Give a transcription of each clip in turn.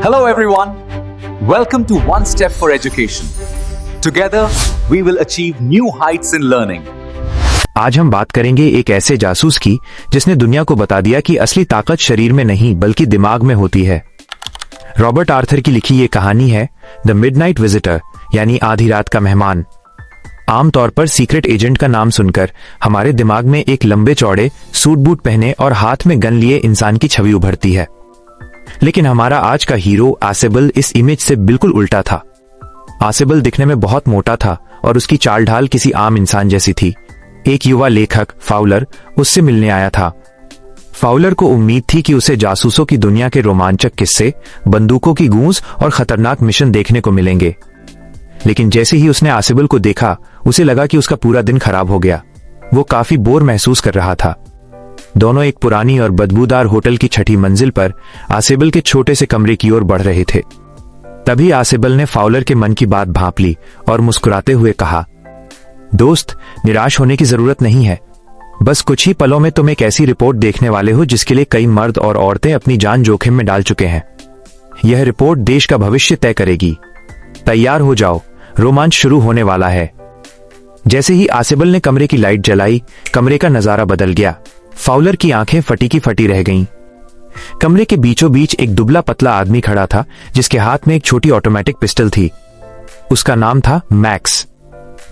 Hello everyone. Welcome to One Step for Education. Together we will achieve new heights in learning. आज हम बात करेंगे एक ऐसे जासूस की जिसने दुनिया को बता दिया कि असली ताकत शरीर में नहीं बल्कि दिमाग में होती है। रॉबर्ट आर्थर की लिखी ये कहानी है द मिडनाइट विजिटर यानी आधी रात का मेहमान। आमतौर पर सीक्रेट एजेंट का नाम सुनकर हमारे दिमाग में एक लंबे चौड़े सूट बूट पहने और हाथ में गन लिए इंसान की छवि उभरती है, लेकिन हमारा आज का हीरो आसेबल इस इमेज से बिल्कुल उल्टा था। आसेबल दिखने में बहुत मोटा था और उसकी चाल ढाल किसी आम इंसान जैसी थी। एक युवा लेखक फाउलर उससे मिलने आया था। फाउलर को उम्मीद थी कि उसे जासूसों की दुनिया के रोमांचक किस्से, बंदूकों की गूंज और खतरनाक मिशन देखने को मिलेंगे। लेकिन जैसे ही उसने आसेबल को देखा, उसे लगा कि उसका पूरा दिन खराब हो गया। वो काफी बोर महसूस कर रहा था। दोनों एक पुरानी और बदबूदार होटल की छठी मंजिल पर आसेबल के छोटे से कमरे की ओर बढ़ रहे थे। तभी आसेबल ने फाउलर के मन की बात भांप ली और मुस्कुराते हुए कहा, दोस्त, निराश होने की जरूरत नहीं है। बस कुछ ही पलों में तुम एक ऐसी रिपोर्ट देखने वाले हो जिसके लिए कई मर्द और औरतें अपनी जान जोखिम में डाल चुके हैं। यह रिपोर्ट देश का भविष्य तय करेगी। तैयार हो जाओ, रोमांच शुरू होने वाला है। जैसे ही आसेबल ने कमरे की लाइट जलाई, कमरे का नजारा बदल गया। फाउलर की आंखें फटी की फटी रह गईं। कमरे के बीचों बीच एक दुबला पतला आदमी खड़ा था जिसके हाथ में एक छोटी ऑटोमेटिक पिस्टल थी। उसका नाम था मैक्स।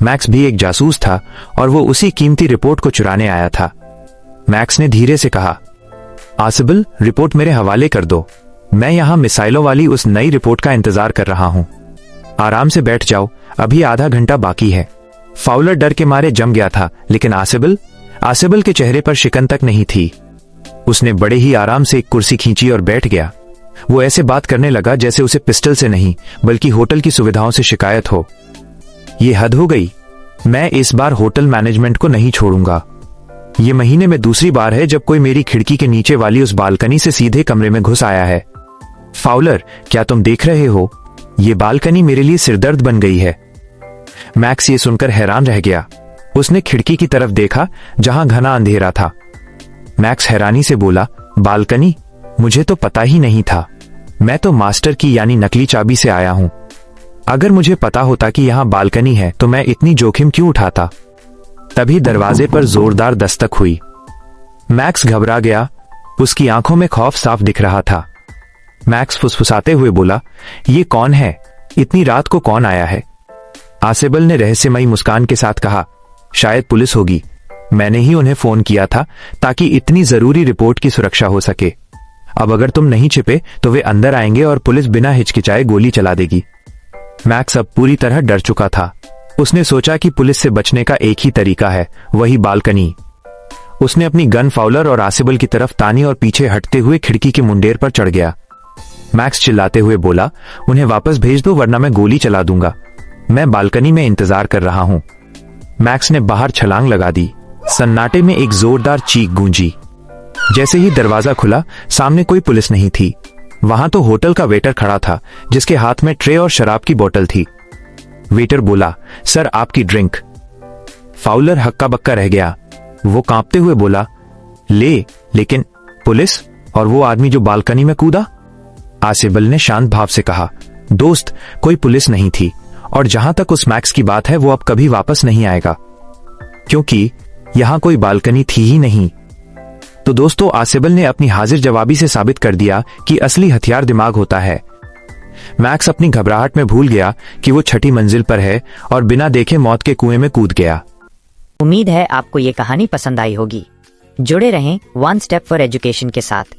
मैक्स भी एक जासूस था और वो उसी कीमती रिपोर्ट को चुराने आया था। मैक्स ने धीरे से कहा, आसेबल, रिपोर्ट मेरे हवाले कर दो। मैं यहां मिसाइलों वाली उस नई रिपोर्ट का इंतजार कर रहा हूं। आराम से बैठ जाओ, अभी आधा घंटा बाकी है। फाउलर डर के मारे जम गया था, लेकिन आसेबल के चेहरे पर शिकन तक नहीं थी। उसने बड़े ही आराम से एक कुर्सी खींची और बैठ गया। वो ऐसे बात करने लगा जैसे उसे पिस्टल से नहीं बल्कि होटल की सुविधाओं से शिकायत हो। ये हद हो गई। मैं इस बार होटल मैनेजमेंट को नहीं छोड़ूंगा। ये महीने में दूसरी बार है जब कोई मेरी खिड़की के नीचे वाली उस बालकनी से सीधे कमरे में घुस आया है। फाउलर, क्या तुम देख रहे हो? ये बालकनी मेरे लिए सिरदर्द बन गई है। मैक्स ये सुनकर हैरान रह गया। उसने खिड़की की तरफ देखा जहां घना अंधेरा था। मैक्स हैरानी से बोला, बालकनी? मुझे तो पता ही नहीं था। मैं तो मास्टर की यानी नकली चाबी से आया हूं। अगर मुझे पता होता कि यहां बालकनी है तो मैं इतनी जोखिम क्यों उठाता? तभी दरवाजे पर जोरदार दस्तक हुई। मैक्स घबरा गया। उसकी आंखों में खौफ साफ दिख रहा था। मैक्स फुसफुसाते हुए बोला, ये कौन है? इतनी रात को कौन आया है? आसेबल ने रहस्यमयी मुस्कान के साथ कहा, शायद पुलिस होगी। मैंने ही उन्हें फोन किया था ताकि इतनी जरूरी रिपोर्ट की सुरक्षा हो सके। अब अगर तुम नहीं छिपे तो वे अंदर आएंगे और पुलिस बिना हिचकिचाए गोली चला देगी। मैक्स अब पूरी तरह डर चुका था। उसने सोचा कि पुलिस से बचने का एक ही तरीका है, वही बालकनी। उसने अपनी गन फाउलर और आसेबल की तरफ तानी और पीछे हटते हुए खिड़की के मुंडेर पर चढ़ गया। मैक्स चिल्लाते हुए बोला, उन्हें वापस भेज दो वरना मैं गोली चला दूंगा। मैं बालकनी में इंतजार कर रहा हूं। मैक्स ने बाहर छलांग लगा दी। सन्नाटे में एक जोरदार चीख गूंजी। जैसे ही दरवाजा खुला, सामने कोई पुलिस नहीं थी। वहां तो होटल का वेटर खड़ा था जिसके हाथ में ट्रे और शराब की बोतल थी। वेटर बोला, सर, आपकी ड्रिंक। फाउलर हक्का बक्का रह गया। वो कांपते हुए बोला, लेकिन पुलिस और वो आदमी जो बालकनी में कूदा? आसेबल ने शांत भाव से कहा, दोस्त, कोई पुलिस नहीं थी और जहां तक उस मैक्स की बात है वो अब कभी वापस नहीं आएगा, क्योंकि यहां कोई बालकनी थी ही नहीं। तो दोस्तों, आसेबल ने अपनी हाजिर जवाबी से साबित कर दिया कि असली हथियार दिमाग होता है। मैक्स अपनी घबराहट में भूल गया कि वो छठी मंजिल पर है और बिना देखे मौत के कुएं में कूद गया। उम्मीद है आपको ये कहानी पसंद आई होगी। जुड़े रहें वन स्टेप फॉर एजुकेशन के साथ।